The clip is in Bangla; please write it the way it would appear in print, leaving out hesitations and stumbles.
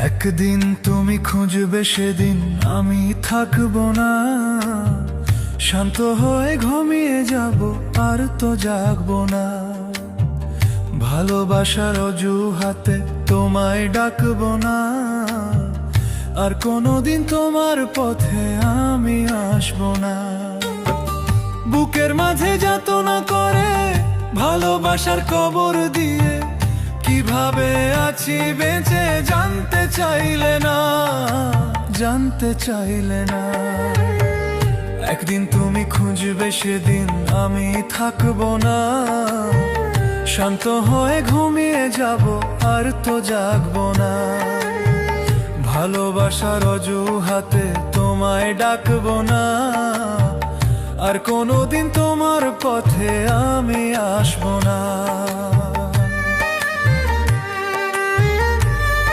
একদিন তুমি খুঁজবে, সেদিন আমি থাকবো না। শান্ত হয়ে ঘুমিয়ে যাব, আর তো জাগবো না। ভালোবাসার অজুহাতে তোমায় ডাকবো না, আর কোনোদিন তোমার পথে আমি আসবো না। বুকের মাঝে যাতনা করে ভালোবাসার কবর দিয়ে, কিভাবে আছি বেঁচে জানতে চাইলে না, জানতে চাইলে না। একদিন তুমি খুঁজবে, সেদিন আমি থাকবো না। শান্ত হয়ে ঘুমিয়ে যাব, আর তো জাগবো না। ভালোবাসার অজুহাতে তোমায় ডাকবো না, আর কোনোদিন তোমার পথে আমি আসবো না।